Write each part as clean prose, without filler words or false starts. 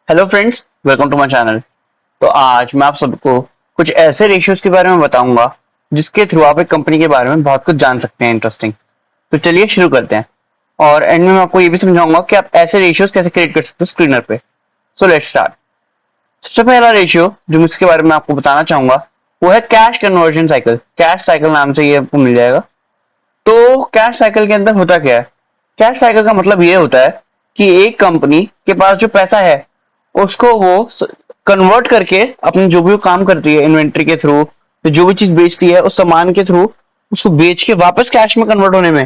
Hello friends, welcome to my channel. तो आज मैं आप सबको कुछ ऐसे रेशियोज के बारे में बताऊंगा जिसके थ्रू आप एक कंपनी के बारे में बहुत कुछ जान सकते हैं इंटरेस्टिंग। तो चलिए शुरू करते हैं। और एंड में मैं आपको ये भी समझाऊंगा कि आप ऐसे रेशियोज कैसे क्रिएट कर सकते हो स्क्रीनर पे। So let's start. सबसे पहला रेशियो जो मैं इसके बारे में आपको बताना चाहूंगा वो है cash conversion cycle. Cash cycle नाम से ये आपको मिल जाएगा। तो कैश साइकिल के अंदर होता क्या है? कैश साइकिल का मतलब ये होता है कि एक कंपनी के पास जो पैसा है उसको वो कन्वर्ट करके अपने जो भी वो काम करती है इन्वेंट्री के थ्रू, जो भी चीज बेचती है उस सामान के थ्रू उसको बेच के वापस कैश में कन्वर्ट होने में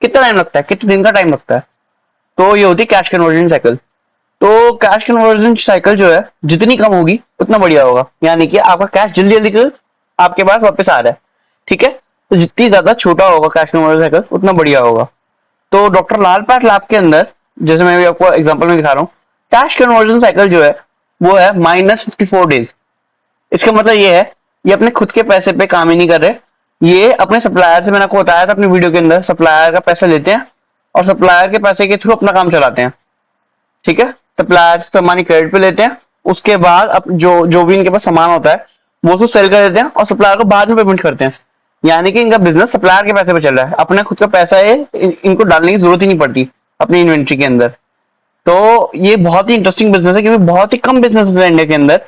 कितना टाइम लगता है, कितने दिन का टाइम लगता है। तो ये होती है कैश कन्वर्जन साइकिल। तो कैश कन्वर्जन साइकिल जो है जितनी कम होगी उतना बढ़िया होगा, यानी कि आपका कैश जल्दी जल्दी आपके पास वापस आ रहा है। ठीक है, तो जितनी ज्यादा छोटा होगा कैश कन्वर्जन साइकिल उतना बढ़िया होगा। तो डॉक्टर लाल पैथ के अंदर, जैसे मैं भी आपको एग्जांपल में दिखा रहा हूँ, कैश कन्वर्जन साइकिल जो है वो है -54 डेज। इसका मतलब ये है ये अपने खुद के पैसे पे काम ही नहीं कर रहे, ये अपने सप्लायर से, मैंने आपको बताया था अपनी वीडियो के अंदर, सप्लायर का पैसा लेते हैं और सप्लायर के पैसे के थ्रू अपना काम चलाते हैं। ठीक है, सप्लायर से सामान क्रेडिट पे लेते हैं, उसके बाद अब जो जो भी इनके पास सामान होता है वो उसको सेल कर देते हैं और सप्लायर को बाद में पेमेंट करते हैं। यानी कि इनका बिजनेस सप्लायर के पैसे पे चल रहा है, अपना खुद का पैसा है, इनको डालने की जरूरत ही नहीं पड़ती अपनी इन्वेंट्री के अंदर। तो ये बहुत ही इंटरेस्टिंग बिजनेस है क्योंकि बहुत ही कम बिजनेस है इंडिया के अंदर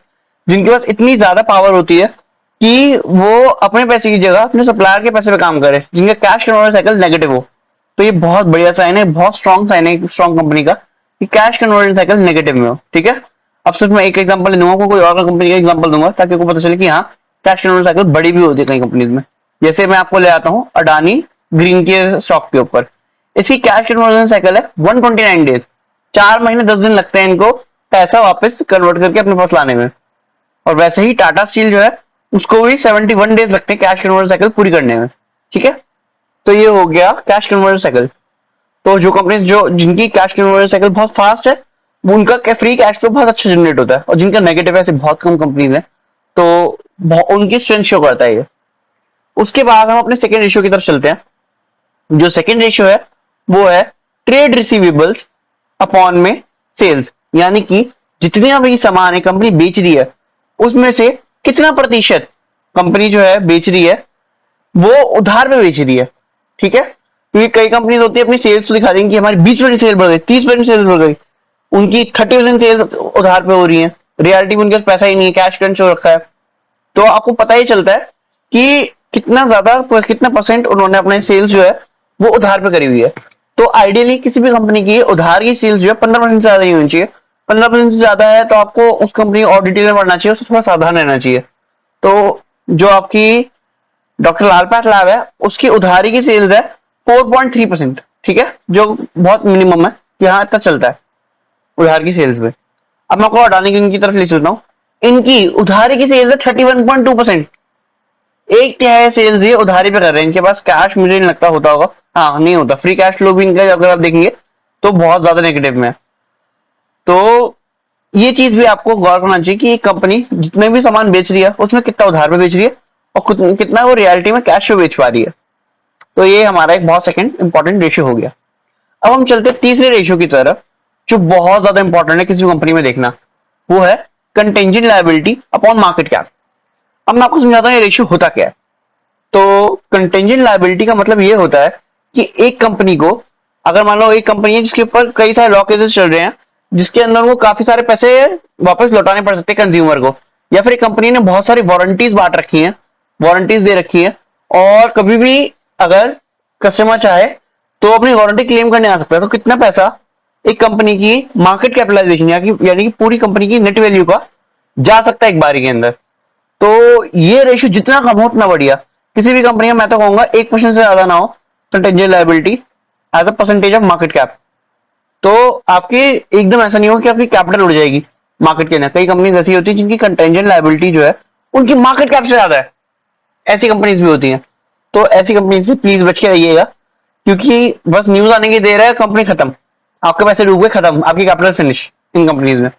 जिनके पास इतनी ज्यादा पावर होती है कि वो अपने पैसे की जगह अपने सप्लायर के पैसे पे काम करे, जिनका कैश कन्वर्जन साइकिल नेगेटिव हो। तो ये बहुत बढ़िया साइन है, बहुत स्ट्रॉन्ग साइन है स्ट्रॉन्ग कंपनी का कि कैश कन्वर्जन साइकिल नेगेटिव में हो। ठीक है, अब सिर्फ मैं एक एग्जांपल दूंगा, कोई और कंपनी का एग्जांपल दूंगा ताकि आपको पता चले कि हाँ कैश कन्वर्जन साइकिल बड़ी भी होती है कई कंपनीज में। जैसे मैं आपको ले आता हूँ अडानी ग्रीन के स्टॉक के ऊपर। इसकी कैश कन्वर्जन साइकिल है 129 डेज। 4 महीने 10 दिन लगते हैं इनको पैसा वापस कन्वर्ट करके अपने पास लाने में। और वैसे ही टाटा स्टील जो है उसको भी 71 डेज लगते हैं कैश कन्वर्जन साइकिल पूरी करने में। ठीक है, तो ये हो गया कैश कन्वर्जन साइकिल। तो जो कंपनी जो जिनकी कैश कन्वर्जन साइकिल बहुत फास्ट है वो उनका फ्री कैश फ्लो बहुत अच्छा जनरेट होता है, और जिनका नेगेटिव है ऐसे बहुत कम कंपनीज है। तो उनकी स्ट्रेंथ शो करता है ये। उसके बाद हम अपने सेकेंड रेशियो की तरफ चलते हैं। जो सेकेंड रेशियो है वो है ट्रेड रिसीवेबल्स अपॉन में सेल्स, यानी कि जितने भी सामान है कंपनी बेच रही है उसमें से कितना प्रतिशत कंपनी जो है बेच रही है वो उधार पे बेच रही है। ठीक है, क्योंकि कई कंपनी होती है अपनी सेल्स तो दिखा देंगी कि हमारी 20% सेल बढ़ गई, 30% सेल्स बढ़ गई, उनकी 30% सेल्स उधार पे हो रही है। रियलिटी में उनके पास पैसा ही नहीं है, कैश क्रंच हो रखा है। तो आपको पता ही चलता है कि कितना ज्यादा, कितना परसेंट उन्होंने अपने सेल्स जो है वो उधार पे करी हुई है। तो आइडियली किसी भी कंपनी की उधार की सेल्स जो है 15% से ज्यादा नहीं होनी चाहिए। 15% से ज्यादा है तो आपको उस कंपनी और डिटेल में पढ़ना चाहिए, उससे थोड़ा सावधान रहना चाहिए। तो जो आपकी डॉक्टर लाल पैथ है उसकी उधारी की सेल्स है 4.3%। ठीक है, जो बहुत मिनिमम है कि हाँ इतना चलता है उधार की सेल्स में। अब मैं आपको अडानी की तरफ ले चलता हूँ। इनकी उधारी की सेल्स है 31.2%। एक तिहाई सेल्स ये उधारी पे कर रहे हैं, इनके पास कैश मुझे नहीं लगता होता होगा, हाँ नहीं होता, फ्री कैश फ्लो भी इनका अगर आप देखेंगे तो बहुत ज्यादा नेगेटिव में है। तो ये चीज भी आपको गौर करना चाहिए कि कंपनी जितने भी सामान बेच रही है उसमें कितना उधार पे बेच रही है और कितना वो रियलिटी में कैश पे बेच पा रही है। तो ये हमारा एक बहुत सेकंड इंपॉर्टेंट रेशियो हो गया। अब हम चलते हैं तीसरे रेशियो की तरफ जो बहुत ज्यादा इंपॉर्टेंट है किसी कंपनी में देखना, वो है contingent liability upon market cap. अब मैं आपको समझाता हूँ ये रेशियो होता क्या है। तो कंटेंजेंट लायबिलिटी का मतलब ये होता है कि एक कंपनी को, अगर मान लो एक कंपनी है जिसके ऊपर कई सारे लॉ केसेस चल रहे हैं जिसके अंदर वो काफी सारे पैसे वापस लौटाने पड़ सकते हैं कंज्यूमर को, या फिर एक कंपनी ने बहुत सारी वारंटीज बांट रखी हैं, वारंटीज दे रखी है, और कभी भी अगर कस्टमर चाहे तो अपनी वारंटी क्लेम करने आ सकता है। तो कितना पैसा एक कंपनी की मार्केट कैपिटलाइजेशन यानी कि पूरी कंपनी की नेट वैल्यू का जा सकता है एक बारी के अंदर। तो ये रेशियो जितना कम हो उतना बढ़िया। किसी भी कंपनी में मैं तो कहूंगा 1% से ज्यादा ना हो contingent liability as a percentage of market cap. तो आपकी एकदम ऐसा नहीं हो कि आपकी कैपिटल उड़ जाएगी मार्केट के अंदर। कई कंपनीज ऐसी होती है जिनकी कंटेंजेंट लायबिलिटी जो है उनकी मार्केट कैप से ज्यादा है, ऐसी कंपनीज भी होती हैं। तो ऐसी कंपनी से प्लीज बच के रहिएगा, क्योंकि बस न्यूज आने की देर है, कंपनी खत्म, आपके पैसे डूब गए, खत्म, आपकी कैपिटल फिनिश इन कंपनीज में।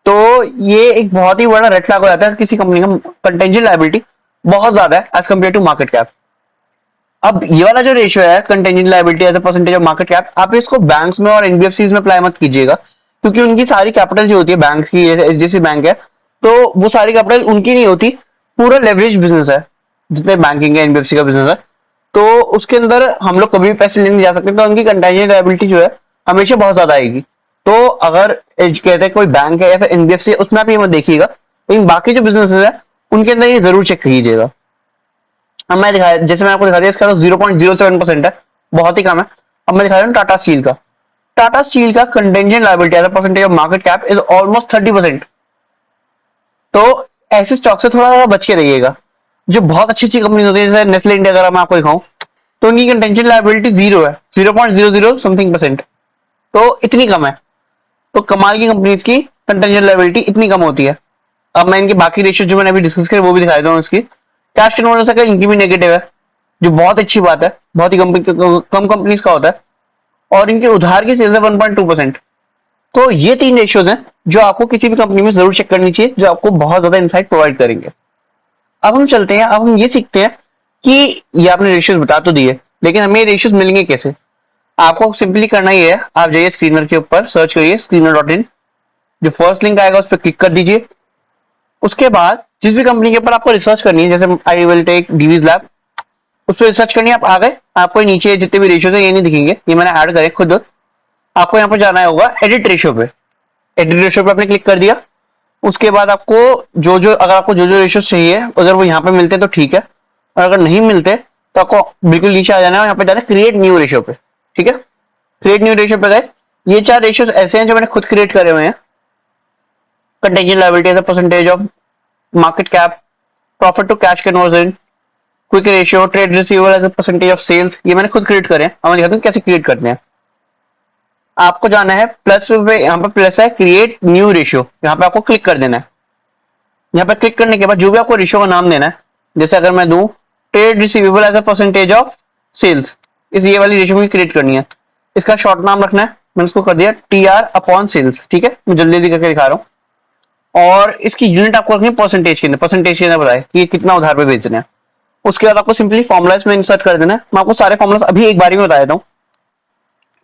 तो ये एक बहुत ही बड़ा रेड फ्लैग हो जाता है किसी कंपनी का कंटेंजेंट लायबिलिटी बहुत ज्यादा है as compare to market cap. अब ये वाला जो रेशियो है contingent liability as a percentage of market cap, आप इसको बैंक्स में और एनबीएफसी में अप्लाई मत कीजिएगा, क्योंकि उनकी सारी कैपिटल जो होती है बैंक की, एचडीएफसी बैंक है, तो वो सारी कैपिटल उनकी नहीं होती, पूरा लेवरेज बिजनेस है जितने बैंकिंग है एनबीएफसी का बिजनेस है। तो उसके अंदर हम लोग कभी भी पैसे लेने जा सकते हैं, तो उनकी कंटेंजेंट लायबिलिटी जो है हमेशा बहुत ज्यादा आएगी। तो अगर कहते हैं कोई बैंक है या फिर एनबीएफसी है, उसमें आप ये मत देखिएगा, लेकिन बाकी जो बिजनेस है उनके अंदर ये जरूर चेक कीजिएगा। अब मैं दिखाया, जैसे मैं आपको दिखा दिया, इसका तो 0.07% है, बहुत ही कम है। अब मैं दिखा रहा हूँ टाटा स्टील का। टाटा स्टील का contingent liability as a percentage of market cap is almost 30%। तो ऐसे स्टॉक से थोड़ा बच के रहिएगा। जो बहुत अच्छी अच्छी कंपनी होती है, जैसे नेस्ले इंडिया, अगर मैं आपको दिखाऊं तो उनकी कंटेंजेंट लायबिलिटी जीरो है, 0.00 समथिंग परसेंट, तो इतनी कम है। तो कमाल की कंपनीज की कंटेंजेंट लायबिलिटी इतनी कम होती है। अब मैं इनकी बाकी रेशियो जो मैंने अभी डिस्कस किया वो भी दिखा देता हूँ। इसकी कैश कन्वर्जन साइकिल इनकी भी नेगेटिव है, जो बहुत अच्छी बात है, बहुत ही कम कंपनीज का होता है। और इनके उधार की सेल्स है 1.2%। तो ये तीन रेशियोज हैं जो आपको किसी भी कंपनी में जरूर चेक करनी चाहिए, जो आपको बहुत ज्यादा इंसाइट प्रोवाइड करेंगे। अब हम चलते हैं, अब हम ये सीखते हैं कि ये आपने रेशियोज बता तो दिए, लेकिन हमें रेशियोज मिलेंगे कैसे। आपको सिंपली करना ही है, आप जाइए स्क्रीनर के ऊपर, सर्च करिए screener.in, जो फर्स्ट लिंक आएगा उस पर क्लिक कर दीजिए। उसके बाद जिस भी कंपनी के ऊपर आपको रिसर्च करनी है, जैसे I will take Divi's lab, उस पर रिसर्च करनी है, आप आ गए। आपको नीचे जितने भी रेशियोज है ये नहीं दिखेंगे, ये मैंने ऐड करे खुद। आपको यहाँ पर जाना होगा एडिट रेशियो पे। एडिट रेशियो पे आपने क्लिक कर दिया। उसके बाद आपको अगर आपको जो जो रेशियो चाहिए अगर वो यहाँ पे मिलते हैं तो ठीक है, और अगर नहीं मिलते तो आपको बिल्कुल नीचे आ जाना है, यहाँ पे जाना है क्रिएट न्यू रेशियो पे। ठीक है, क्रिएट न्यू रेशियो पे गए। ये चार रेशियोज ऐसे हैं जो मैंने खुद क्रिएट करे हुए हैं। Contingent liability as a percentage of market cap, profit to cash conversion, quick ratio, trade receivable as a percentage of sales, ये मैंने खुद क्रिएट करे हैं। हम दिखाते हैं कैसे क्रिएट करते हैं। आपको जाना है प्लस पे, यहाँ पे प्लस है क्रिएट न्यू रेशियो, यहाँ पे आपको क्लिक कर देना है। यहाँ पे क्लिक करने के बाद जो भी आपको रेशियो का नाम देना है, जैसे अगर मैं दूं trade receivable as a percentage of sales, इस ये वाली रेशियो में क्रिएट करनी है। इसका शॉर्ट नाम रखना है, मैंने इसको कर दिया टीआर अपॉन सेल्स। ठीक है, मैं जल्दी जल्दी करके दिखा रहा हूँ। और इसकी यूनिट आपको रखनी है परसेंटेज के अंदर, परसेंटेज के अंदर बताए कि कितना उधार पे बेचना है। उसके बाद आपको सिंपली फॉर्मुलाज में इंसर्ट कर देना है। मैं आपको सारे फॉर्मुलाज अभी एक बारी में बता देता हूँ।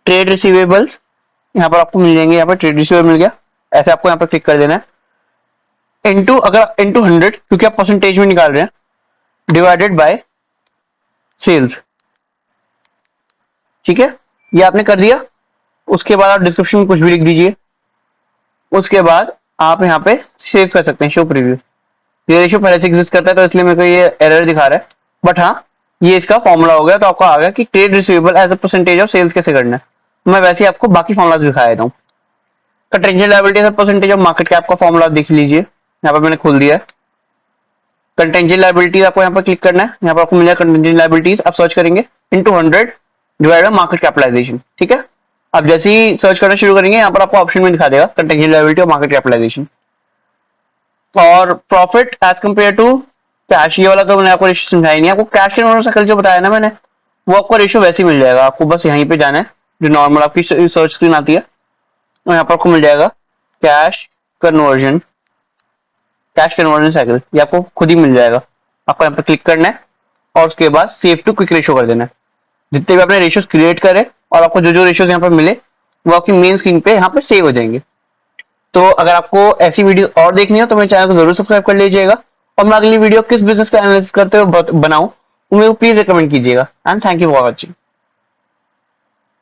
ट्रेड रिसीवेबल्स यहाँ पर आपको मिल जाएंगे, यहाँ पर ट्रेड रिसीवेबल मिल गया, ऐसे आपको यहाँ पर क्लिक कर देना है। इनटू, अगर इनटू 100 क्योंकि आप परसेंटेज में निकाल रहे हैं, डिवाइडेड बाय सेल्स। ठीक है, ये आपने कर दिया। उसके बाद आप डिस्क्रिप्शन में कुछ भी लिख दीजिए। उसके बाद आप यहाँ पे सेव कर सकते हैं, शो प्रीव्यू। ये रेशियो पहले से एग्जिस्ट करता है तो इसलिए मेरे को ये एरर दिखा रहा है, बट हाँ ये इसका फॉर्मूला हो गया, तो आपको आ गया कि trade receivable as a percentage of sales कैसे करना है। मैं वैसे ही आपको बाकी फॉर्मुलाज दिखा देता हूँ। Contingent liability as a percentage of market cap का फॉर्मूला देख लीजिए, यहाँ पर मैंने खोल दिया है। कंटेंजेंट लायबिलिटीज आपको यहाँ पर क्लिक करना है, यहाँ पर आपको मिलेगा कंटेंजेंट लायबिलिटीज, आप सर्च करेंगे into 100 divide by market capitalisation. ठीक है, अब जैसे ही सर्च करना शुरू करेंगे यहाँ पर आपको ऑप्शन में दिखा देगा कंटेंजेंट लायबिलिटी और मार्केट कैपिटलाइजेशन। और profit as compare to cash, ये वाला तो मैंने आपको रेशियो समझाया नहीं। आपको कैश के साइकिल जो बताया ना मैंने, वो आपको रेशियो वैसे ही मिल जाएगा। आपको बस यहीं पे जाना है, जो नॉर्मल आपकी सर्च स्क्रीन आती है, और यहाँ पर आपको मिल जाएगा cash conversion, cash conversion cycle, ये आपको खुद ही मिल जाएगा। आपको यहाँ पर क्लिक करना है और उसके बाद सेव टू क्विक रेशियो कर देना है। जितने भी आपने रेशियोज क्रिएट करे और आपको जो जो रेशियोज यहाँ पर मिले वो आपकी मेन स्क्रीन पे यहाँ पे सेव हो जाएंगे। तो अगर आपको ऐसी वीडियो और देखनी हो तो मेरे चैनल को जरूर सब्सक्राइब कर लीजिएगा, और मैं अगली वीडियो किस बिजनेस का एनालिसिस करते हुए बनाऊं वो मेरे को प्लीज रिकमेंड कीजिएगा। And thank you for watching.